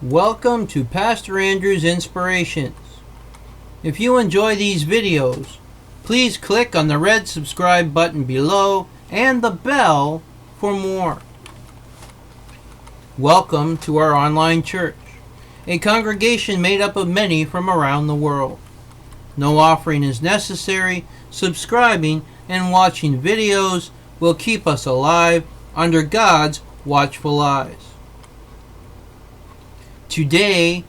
Welcome to Pastor Andrew's Inspirations. If you enjoy these videos, please click on the red subscribe button below and the bell for more. Welcome to our online church, a congregation made up of many from around the world. No offering is necessary. Subscribing and watching videos will keep us alive under God's watchful eyes. Today,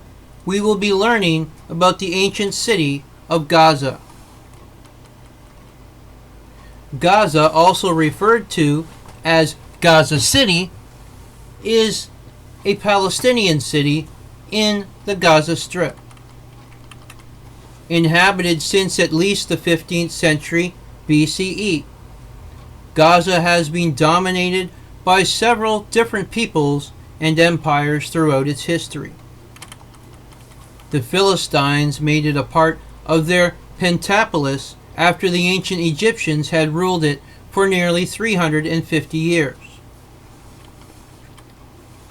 we will be learning about the ancient city of Gaza. Gaza, also referred to as Gaza City, is a Palestinian city in the Gaza Strip. Inhabited since at least the 15th century BCE, Gaza has been dominated by several different peoples and empires throughout its history. The Philistines made it a part of their pentapolis after the ancient Egyptians had ruled it for nearly 350 years.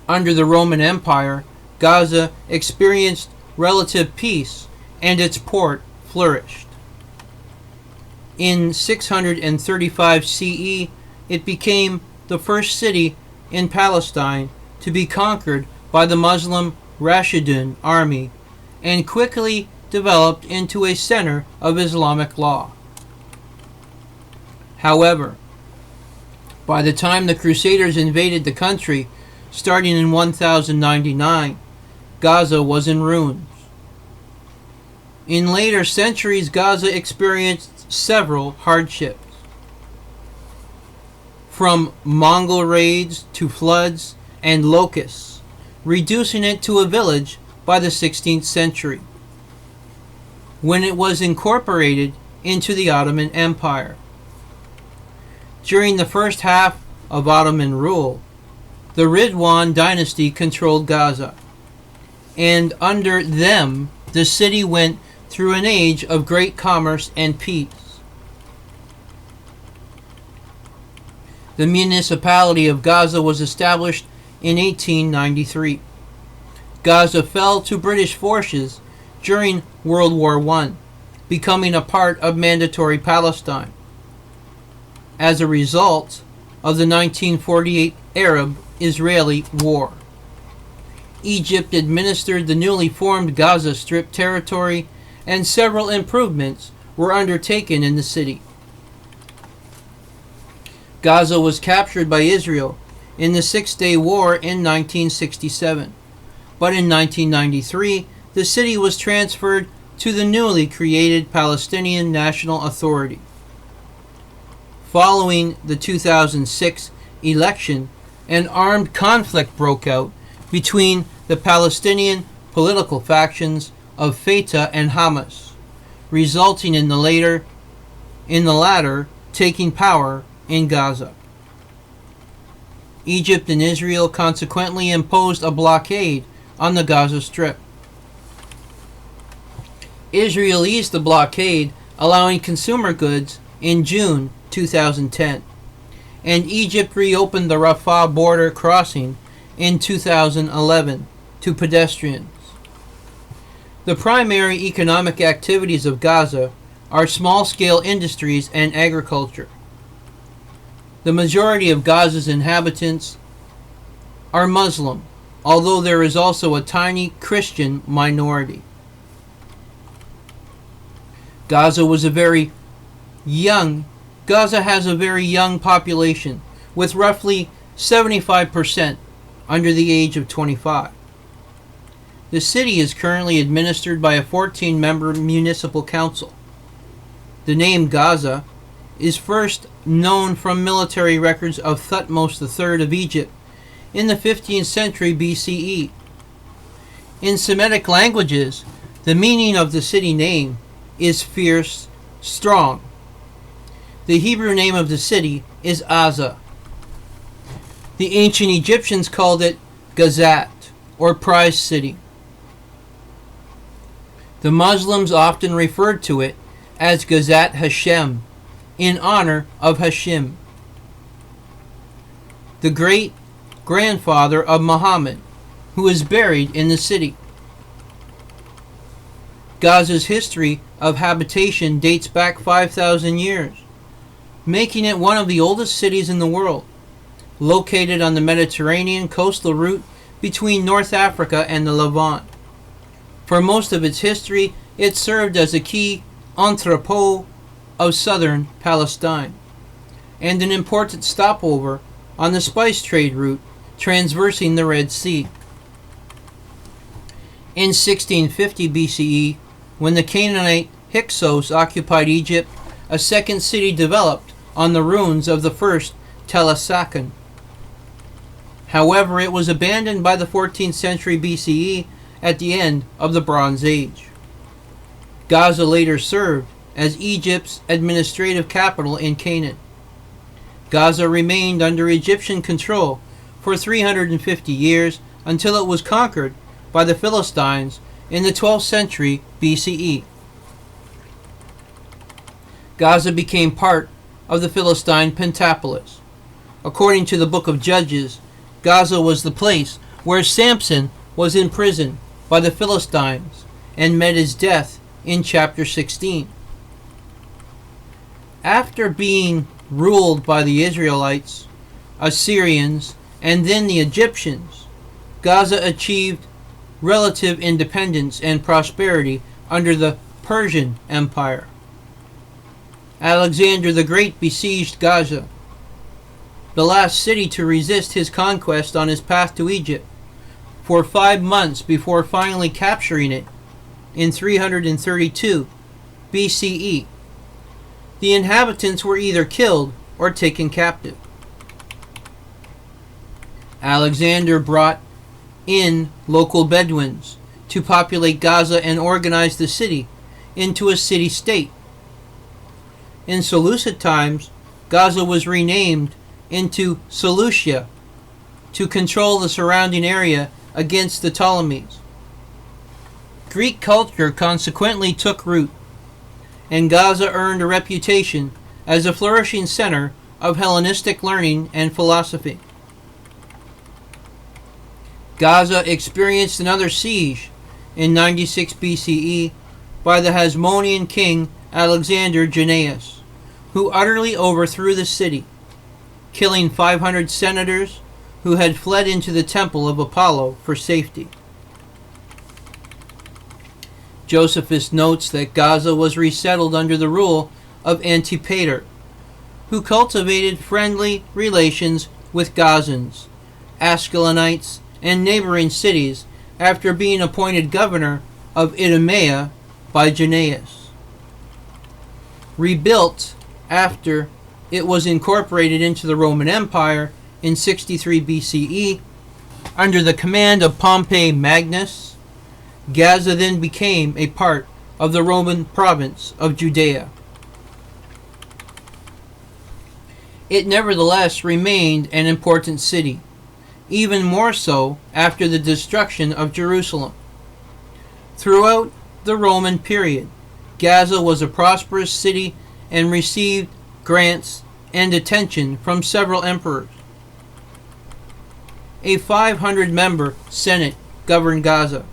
Under the Roman Empire, Gaza experienced relative peace and its port flourished. In 635 CE, it became the first city in Palestine to be conquered by the Muslim Rashidun army and quickly developed into a center of Islamic law. However, by the time the Crusaders invaded the country, starting in 1099, Gaza was in ruins. In later centuries, Gaza experienced several hardships, from Mongol raids to floods and locusts, reducing it to a village by the 16th century, when it was incorporated into the Ottoman Empire. During the first half of Ottoman rule, the Ridwan dynasty controlled Gaza, and under them, the city went through an age of great commerce and peace. The municipality of Gaza was established in 1893. Gaza fell to British forces during World War I, becoming a part of Mandatory Palestine. As a result of the 1948 Arab-Israeli War, Egypt administered the newly formed Gaza Strip territory, and several improvements were undertaken in the city. Gaza was captured by Israel in the Six-Day War in 1967, but in 1993 the city was transferred to the newly created Palestinian National Authority. Following the 2006 election, an armed conflict broke out between the Palestinian political factions of Fatah and Hamas, resulting in the latter taking power in Gaza. Egypt and Israel consequently imposed a blockade on the Gaza Strip. Israel eased the blockade, allowing consumer goods in June 2010, and Egypt reopened the Rafah border crossing in 2011 to pedestrians. The primary economic activities of Gaza are small-scale industries and agriculture. The majority of Gaza's inhabitants are Muslim, although there is also a tiny Christian minority. Gaza has a very young population, with roughly 75% under the age of 25. The city is currently administered by a 14-member municipal council. The name Gaza is first known from military records of Thutmose III of Egypt in the 15th century BCE. In Semitic languages, the meaning of the city name is fierce, strong. The Hebrew name of the city is Azza. The ancient Egyptians called it Gazat, or prize city. The Muslims often referred to it as Gazat Hashem, in honor of Hashem, the great grandfather of Muhammad, who is buried in the city. Gaza's history of habitation dates back 5,000 years, making it one of the oldest cities in the world, located on the Mediterranean coastal route between North Africa and the Levant. For most of its history, it served as a key entrepot of southern Palestine, and an important stopover on the spice trade route traversing the Red Sea. In 1650 BCE, when the Canaanite Hyksos occupied Egypt, a second city developed on the ruins of the first Telesakon. However, it was abandoned by the 14th century BCE at the end of the Bronze Age. Gaza later served as Egypt's administrative capital in Canaan. Gaza remained under Egyptian control for 350 years until it was conquered by the Philistines in the 12th century BCE. Gaza became part of the Philistine Pentapolis. According to the book of Judges, Gaza was the place where Samson was imprisoned by the Philistines and met his death in chapter 16. After being ruled by the Israelites, Assyrians, and then the Egyptians, Gaza achieved relative independence and prosperity under the Persian Empire. Alexander the Great besieged Gaza, the last city to resist his conquest on his path to Egypt, for 5 months before finally capturing it in 332 BCE. The inhabitants were either killed or taken captive. Alexander brought in local Bedouins to populate Gaza and organize the city into a city-state. In Seleucid times, Gaza was renamed into Seleucia to control the surrounding area against the Ptolemies. Greek culture consequently took root, and Gaza earned a reputation as a flourishing center of Hellenistic learning and philosophy. Gaza experienced another siege in 96 BCE by the Hasmonean king Alexander Jannaeus, who utterly overthrew the city, killing 500 senators who had fled into the temple of Apollo for safety. Josephus notes that Gaza was resettled under the rule of Antipater, who cultivated friendly relations with Gazans, Ascalonites, and neighboring cities after being appointed governor of Idumea by Jannaeus. Rebuilt after it was incorporated into the Roman Empire in 63 BCE under the command of Pompey Magnus, Gaza then became a part of the Roman province of Judea. It nevertheless remained an important city, even more so after the destruction of Jerusalem. Throughout the Roman period, Gaza was a prosperous city and received grants and attention from several emperors. A 500-member Senate governed Gaza,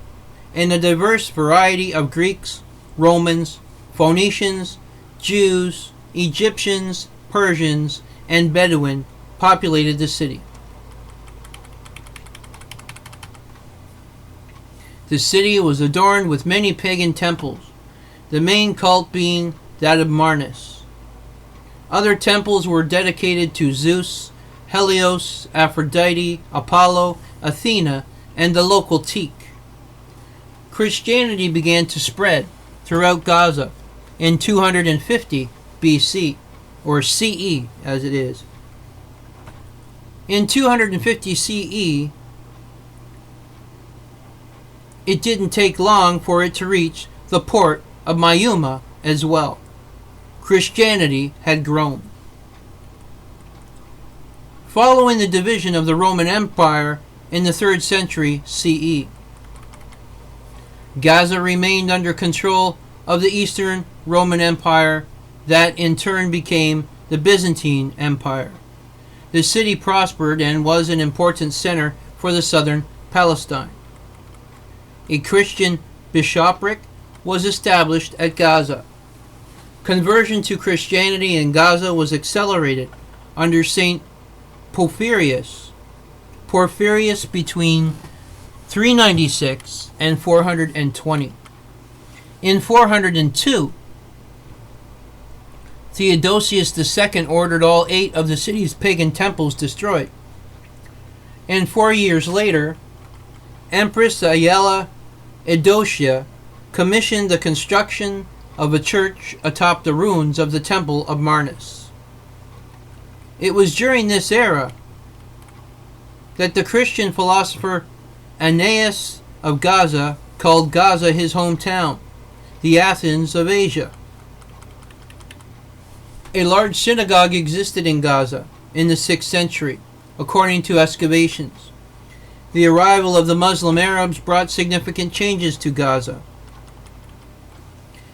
and a diverse variety of Greeks, Romans, Phoenicians, Jews, Egyptians, Persians, and Bedouin populated the city. The city was adorned with many pagan temples, the main cult being that of Marduk. Other temples were dedicated to Zeus, Helios, Aphrodite, Apollo, Athena, and the local Teak. Christianity began to spread throughout Gaza in 250 BC, or CE as it is. In 250 CE, it didn't take long for it to reach the port of Mayuma as well. Christianity had grown. Following the division of the Roman Empire in the 3rd century CE, Gaza remained under control of the Eastern Roman Empire that in turn became the Byzantine Empire. The city prospered and was an important center for the southern Palestine. A Christian bishopric was established at Gaza. Conversion to Christianity in Gaza was accelerated under Saint Porphyrius between 396 and 420. In 402, Theodosius II ordered all 8 of the city's pagan temples destroyed. And 4 years later, Empress Ayala Eudocia commissioned the construction of a church atop the ruins of the Temple of Mars. It was during this era that the Christian philosopher Ananias of Gaza called Gaza his hometown, the Athens of Asia. A large synagogue existed in Gaza in the 6th century, according to excavations. The arrival of the Muslim Arabs brought significant changes to Gaza.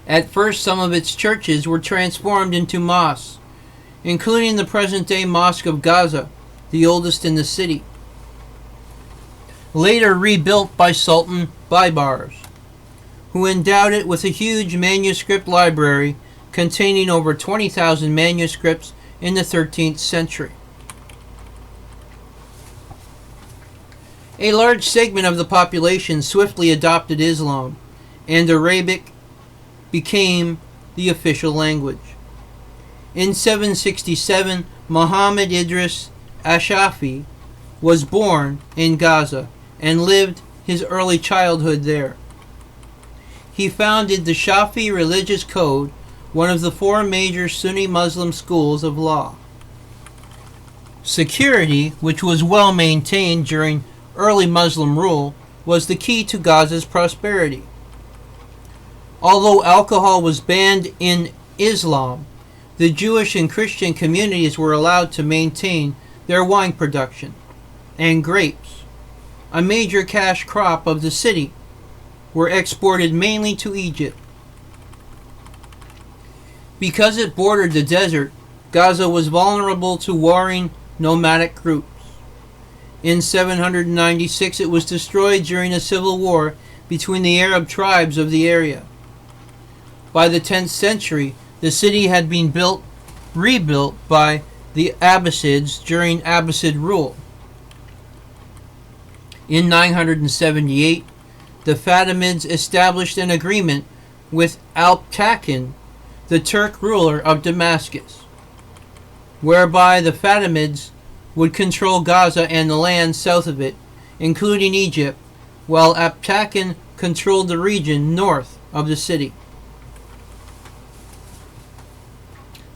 At first, some of its churches were transformed into mosques, including the present-day Mosque of Gaza, the oldest in the city. Later rebuilt by Sultan Baybars, who endowed it with a huge manuscript library containing over 20,000 manuscripts in the 13th century. A large segment of the population swiftly adopted Islam, and Arabic became the official language. In 767, Muhammad Idris Ashafi was born in Gaza and lived his early childhood there. He founded the Shafi religious code, one of the 4 major Sunni Muslim schools of law. Security, which was well maintained during early Muslim rule, was the key to Gaza's prosperity. Although alcohol was banned in Islam, the Jewish and Christian communities were allowed to maintain their wine production, and grapes, a major cash crop of the city, were exported mainly to Egypt. Because it bordered the desert, Gaza was vulnerable to warring nomadic groups. In 796, it was destroyed during a civil war between the Arab tribes of the area. By the 10th century, the city had been rebuilt by the Abbasids during Abbasid rule. In 978, the Fatimids established an agreement with Alptakin, the Turk ruler of Damascus, whereby the Fatimids would control Gaza and the land south of it, including Egypt, while Alptakin controlled the region north of the city.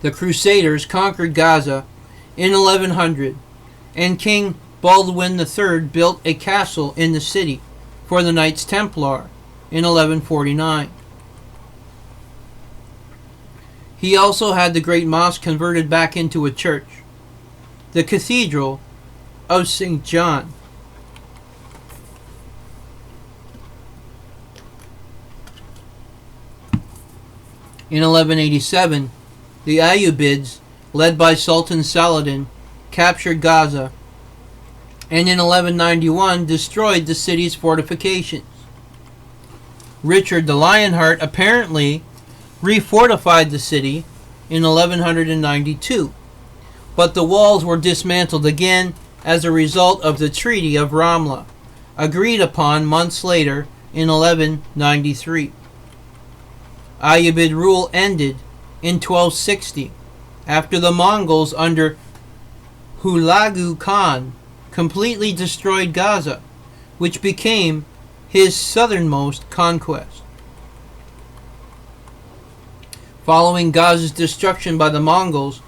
The Crusaders conquered Gaza in 1100, and King Baldwin III built a castle in the city for the Knights Templar in 1149. He also had the great mosque converted back into a church, the Cathedral of St. John. In 1187, the Ayyubids, led by Sultan Saladin, captured Gaza, and in 1191 destroyed the city's fortifications. Richard the Lionheart apparently refortified the city in 1192, but the walls were dismantled again as a result of the Treaty of Ramla, agreed upon months later in 1193. Ayyubid rule ended in 1260 after the Mongols under Hulagu Khan completely destroyed Gaza, which became his southernmost conquest. Following Gaza's destruction by the Mongols,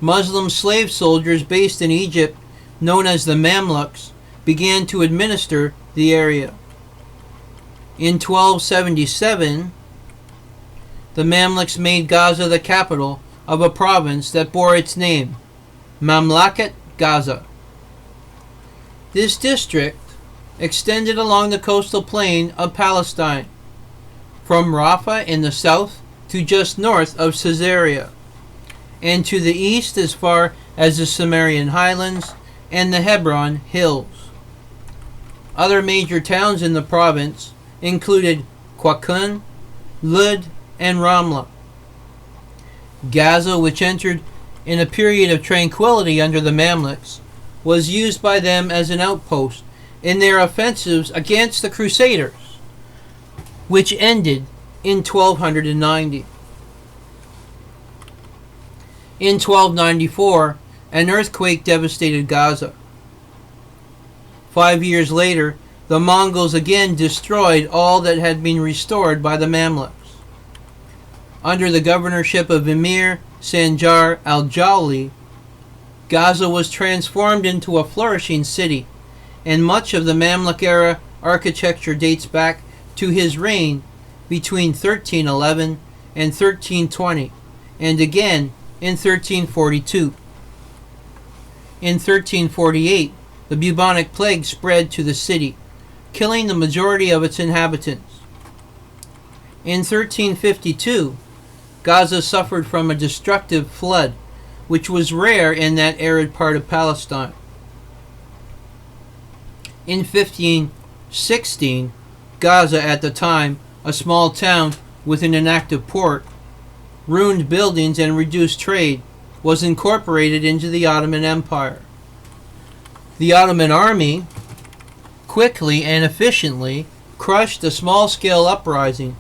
Muslim slave soldiers based in Egypt, known as the Mamluks, began to administer the area. In 1277, the Mamluks made Gaza the capital of a province that bore its name, Mamlakat Gaza. This district extended along the coastal plain of Palestine, from Rafah in the south to just north of Caesarea, and to the east as far as the Sumerian highlands and the Hebron hills. Other major towns in the province included Qaqan, Lud, and Ramla. Gaza, which entered in a period of tranquility under the Mamluks, was used by them as an outpost in their offensives against the Crusaders, which ended in 1290. In 1294, an earthquake devastated Gaza. 5 years later, the Mongols again destroyed all that had been restored by the Mamluks. Under the governorship of Emir Sanjar al-Jawli, Gaza was transformed into a flourishing city, and much of the Mamluk-era architecture dates back to his reign between 1311 and 1320, and again in 1342. In 1348, the bubonic plague spread to the city, killing the majority of its inhabitants. In 1352, Gaza suffered from a destructive flood, which was rare in that arid part of Palestine. In 1516, Gaza, at the time a small town with an inactive port, ruined buildings and reduced trade, was incorporated into the Ottoman Empire. The Ottoman army quickly and efficiently crushed a small-scale uprising,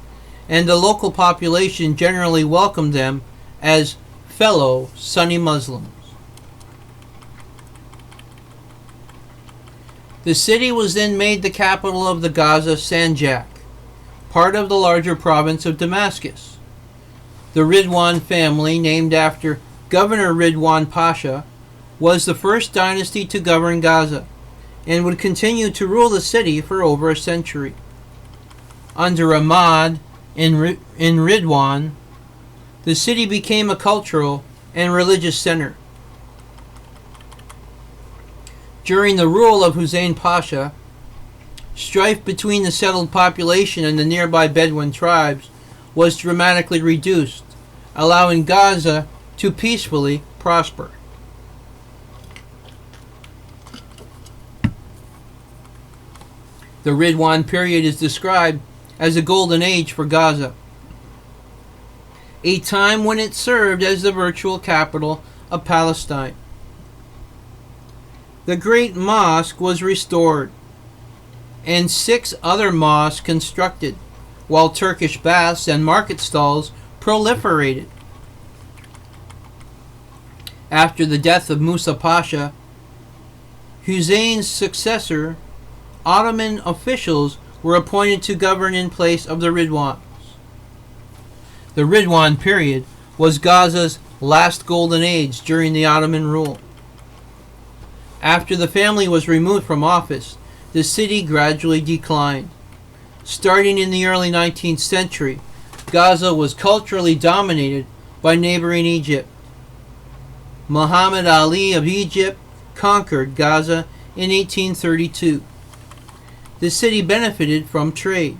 and the local population generally welcomed them as fellow Sunni Muslims. The city was then made the capital of the Gaza Sanjak, part of the larger province of Damascus. The Ridwan family, named after Governor Ridwan Pasha, was the first dynasty to govern Gaza, and would continue to rule the city for over a century. Under Ahmad in Ridwan, the city became a cultural and religious center. During the rule of Hussein Pasha, strife between the settled population and the nearby Bedouin tribes was dramatically reduced, allowing Gaza to peacefully prosper. The Ridwan period is described as a golden age for Gaza, a time when it served as the virtual capital of Palestine. The Great Mosque was restored, and 6 other mosques constructed, while Turkish baths and market stalls proliferated. After the death of Musa Pasha, Hussein's successor, Ottoman officials were appointed to govern in place of the Ridwans. The Ridwan period was Gaza's last golden age during the Ottoman rule. After the family was removed from office, the city gradually declined. Starting in the early 19th century, Gaza was culturally dominated by neighboring Egypt. Muhammad Ali of Egypt conquered Gaza in 1832. The city benefited from trade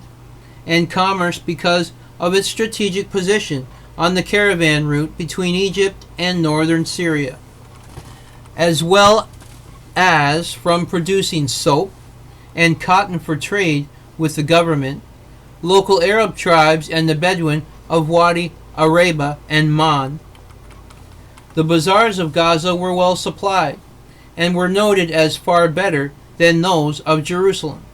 and commerce because of its strategic position on the caravan route between Egypt and northern Syria, as well as from producing soap and cotton for trade with the government, local Arab tribes, and the Bedouin of Wadi Araba and Man. The bazaars of Gaza were well supplied and were noted as far better than those of Jerusalem.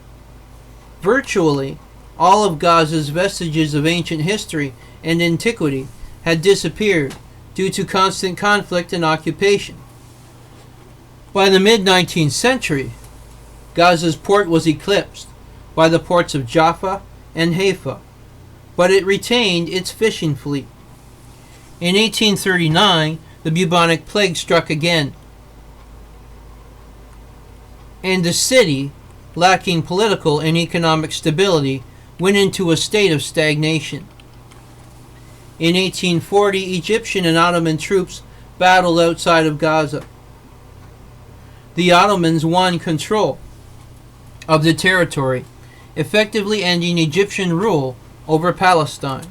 Virtually all of Gaza's vestiges of ancient history and antiquity had disappeared due to constant conflict and occupation. By the mid-19th century, Gaza's port was eclipsed by the ports of Jaffa and Haifa, but it retained its fishing fleet. In 1839, the bubonic plague struck again, and the city, lacking political and economic stability, went into a state of stagnation. In 1840, Egyptian and Ottoman troops battled outside of Gaza. The Ottomans won control of the territory, effectively ending Egyptian rule over Palestine.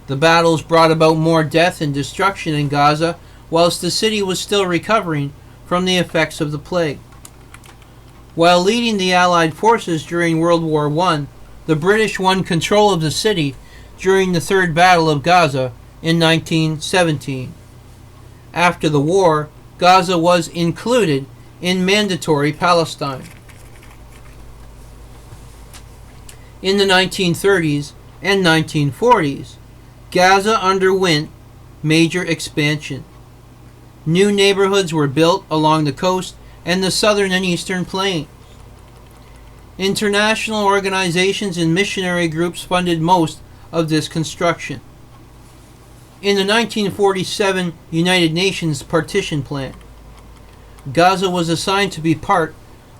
The battles brought about more death and destruction in Gaza, whilst the city was still recovering from the effects of the plague. While leading the Allied forces during World War I, the British won control of the city during the Third Battle of Gaza in 1917. After the war, Gaza was included in Mandatory Palestine. In the 1930s and 1940s, Gaza underwent major expansion. New neighborhoods were built along the coast and the southern and eastern plains. International organizations and missionary groups funded most of this construction. In the 1947 United Nations Partition Plan, Gaza was assigned to be part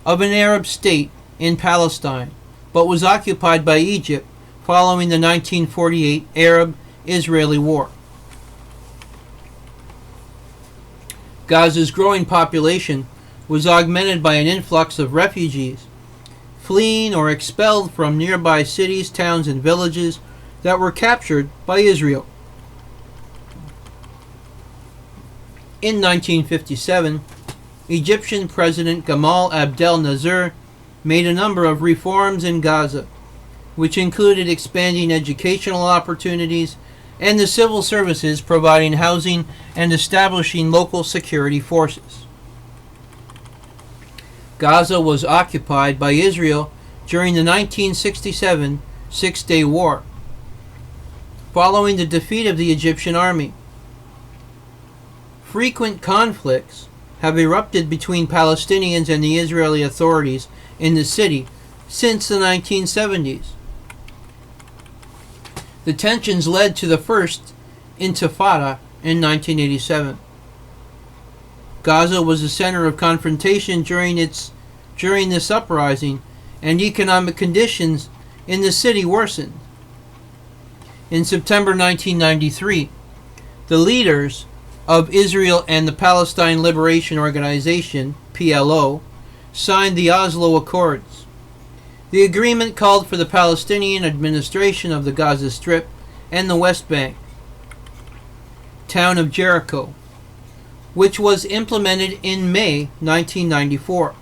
of an Arab state in Palestine, but was occupied by Egypt following the 1948 Arab-Israeli War. Gaza's growing population was augmented by an influx of refugees, fleeing or expelled from nearby cities, towns, and villages that were captured by Israel. In 1957, Egyptian President Gamal Abdel Nasser made a number of reforms in Gaza, which included expanding educational opportunities and the civil services, providing housing and establishing local security forces. Gaza was occupied by Israel during the 1967 Six-Day War, following the defeat of the Egyptian army. Frequent conflicts have erupted between Palestinians and the Israeli authorities in the city since the 1970s. The tensions led to the first Intifada in 1987. Gaza was the center of confrontation during this uprising, and economic conditions in the city worsened. In September 1993, the leaders of Israel and the Palestine Liberation Organization, PLO, signed the Oslo Accords. The agreement called for the Palestinian administration of the Gaza Strip and the West Bank, town of Jericho, which was implemented in May 1994.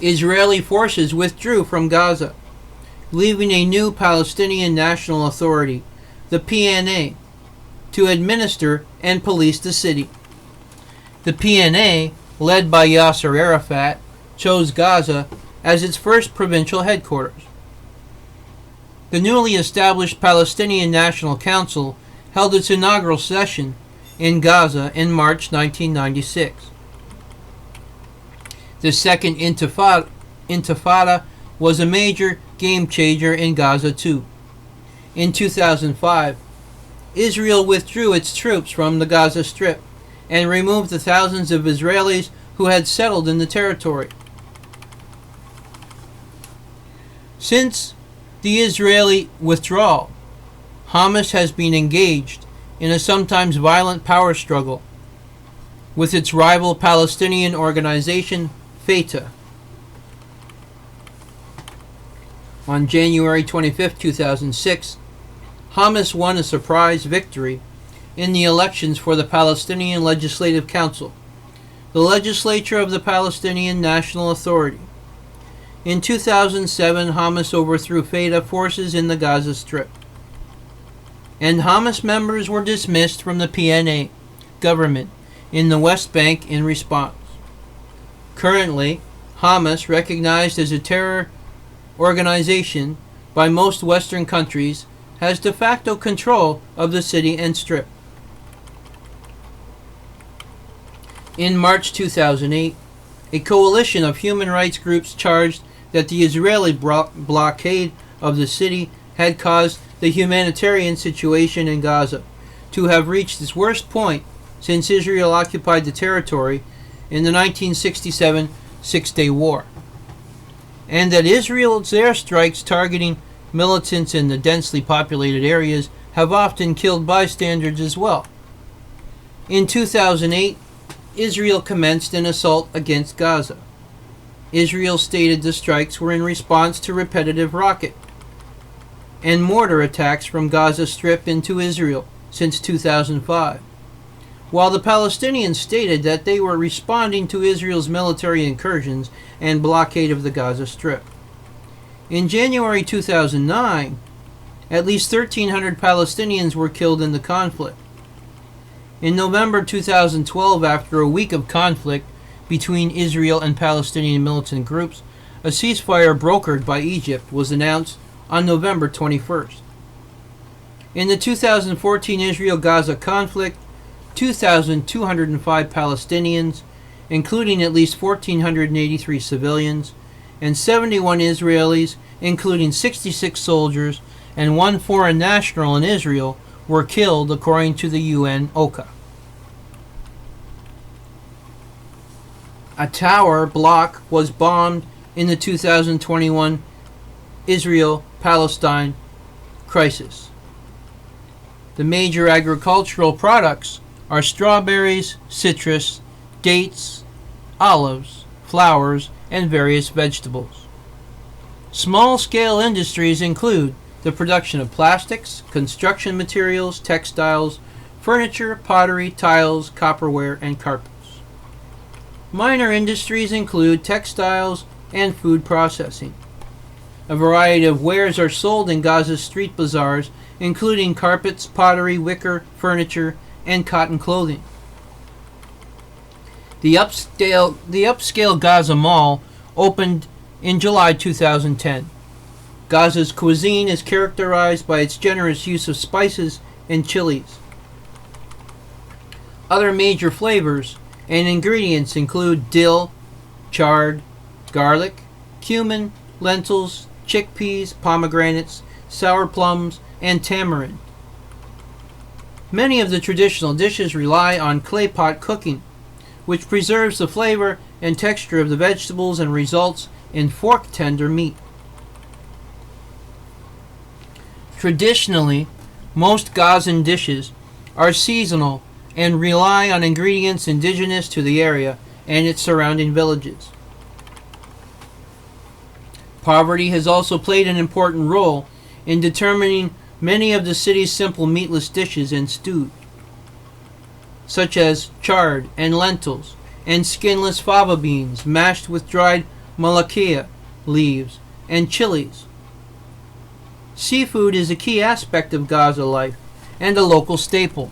Israeli forces withdrew from Gaza, leaving a new Palestinian National Authority, the PNA, to administer and police the city. The PNA, led by Yasser Arafat, chose Gaza as its first provincial headquarters. The newly established Palestinian National Council held its inaugural session in Gaza in March 1996. The Second Intifada was a major game changer in Gaza too. In 2005, Israel withdrew its troops from the Gaza Strip and removed the thousands of Israelis who had settled in the territory. Since the Israeli withdrawal, Hamas has been engaged in a sometimes violent power struggle with its rival Palestinian organization, Fatah. On January 25, 2006, Hamas won a surprise victory in the elections for the Palestinian Legislative Council, the legislature of the Palestinian National Authority. In 2007, Hamas overthrew Fatah forces in the Gaza Strip, and Hamas members were dismissed from the PNA government in the West Bank in response. Currently, Hamas, recognized as a terror organization by most Western countries, has de facto control of the city and strip. In March 2008, a coalition of human rights groups charged that the Israeli blockade of the city had caused the humanitarian situation in Gaza to have reached its worst point since Israel occupied the territory in the 1967 Six-Day War, and that Israel's airstrikes targeting militants in the densely populated areas have often killed bystanders as well. In 2008, Israel commenced an assault against Gaza. Israel stated the strikes were in response to repetitive rocket and mortar attacks from Gaza Strip into Israel since 2005. while the Palestinians stated that they were responding to Israel's military incursions and blockade of the Gaza Strip. In January 2009, at least 1,300 Palestinians were killed in the conflict. In November 2012, after a week of conflict between Israel and Palestinian militant groups, a ceasefire brokered by Egypt was announced on November 21st. In the 2014 Israel-Gaza conflict, 2,205 Palestinians, including at least 1,483 civilians, and 71 Israelis, including 66 soldiers and one foreign national in Israel, were killed, according to the UN OCHA. A tower block was bombed in the 2021 Israel-Palestine crisis. The major agricultural products are strawberries, citrus, dates, olives, flowers, and various vegetables. Small-scale industries include the production of plastics, construction materials, textiles, furniture, pottery, tiles, copperware, and carpets. Minor industries include textiles and food processing. A variety of wares are sold in Gaza's street bazaars, including carpets, pottery, wicker, furniture, and cotton clothing. The upscale Gaza Mall opened in July 2010. Gaza's cuisine is characterized by its generous use of spices and chilies. Other major flavors and ingredients include dill, chard, garlic, cumin, lentils, chickpeas, pomegranates, sour plums, and tamarind. Many of the traditional dishes rely on clay pot cooking, which preserves the flavor and texture of the vegetables and results in fork-tender meat. Traditionally, most Gazan dishes are seasonal and rely on ingredients indigenous to the area and its surrounding villages. Poverty has also played an important role in determining many of the city's simple meatless dishes and stews, such as chard and lentils and skinless fava beans mashed with dried malakia leaves and chilies. Seafood is a key aspect of Gaza life and a local staple.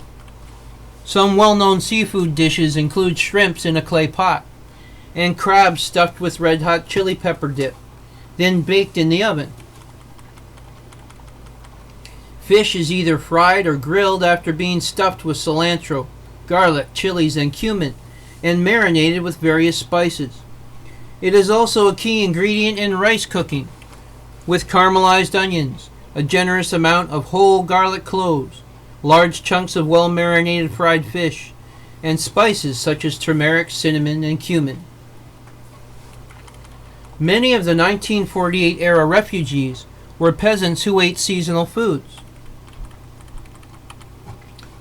Some well-known seafood dishes include shrimps in a clay pot and crabs stuffed with red-hot chili pepper dip, then baked in the oven. Fish is either fried or grilled after being stuffed with cilantro, garlic, chilies, and cumin, and marinated with various spices. It is also a key ingredient in rice cooking, with caramelized onions, a generous amount of whole garlic cloves, large chunks of well-marinated fried fish, and spices such as turmeric, cinnamon, and cumin. Many of the 1948-era refugees were peasants who ate seasonal foods.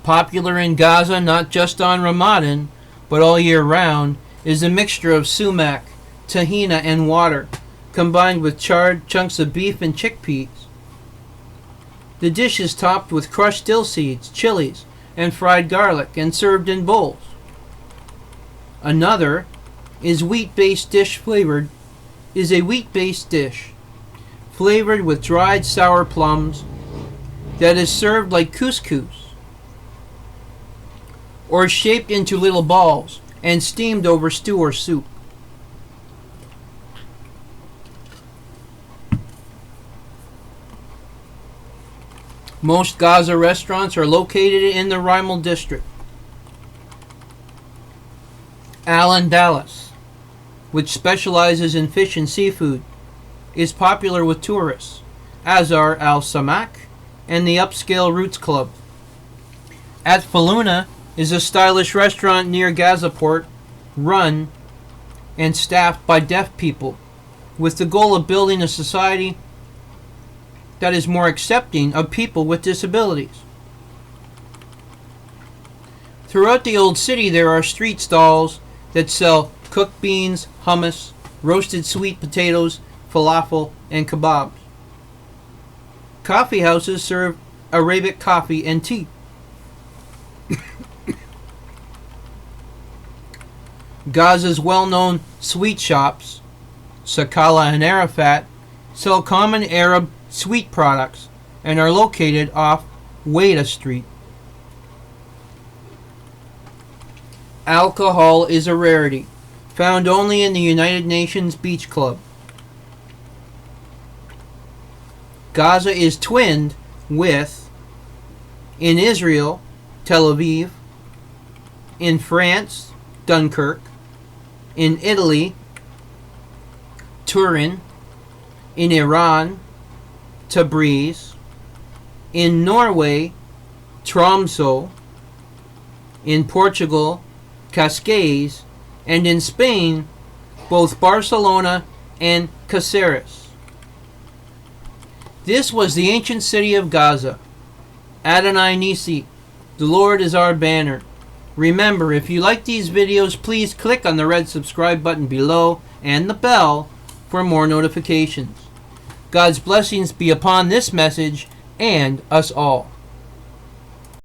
Popular in Gaza, not just on Ramadan, but all year round, is a mixture of sumac, tahina, and water, combined with charred chunks of beef and chickpeas. The dish is topped with crushed dill seeds, chilies, and fried garlic, and served in bowls. Another is a wheat-based dish flavored with dried sour plums that is served like couscous, or shaped into little balls and steamed over stew or soup. Most Gaza restaurants are located in the Rimal district. Al Dallas, which specializes in fish and seafood, is popular with tourists, as are Al Samak and the upscale Roots Club. At Faluna is a stylish restaurant near Gaza Port, run and staffed by deaf people, with the goal of building a society that is more accepting of people with disabilities. Throughout the old city there are street stalls that sell cooked beans, hummus, roasted sweet potatoes, falafel, and kebabs. Coffee houses serve Arabic coffee and tea. Gaza's well-known sweet shops, Sakala and Arafat, sell common Arab sweet products and are located off Wada Street. Alcohol is a rarity, found only in the United Nations Beach Club. Gaza is twinned with, in Israel, Tel Aviv, in France, Dunkirk, in Italy, Turin, in Iran, Tabriz, in Norway, Tromsø, in Portugal, Cascais, and in Spain, both Barcelona and Caceres. This was the ancient city of Gaza. Adonai Nisi, the Lord is our banner. Remember, if you like these videos, please click on the red subscribe button below and the bell for more notifications. God's blessings be upon this message and us all.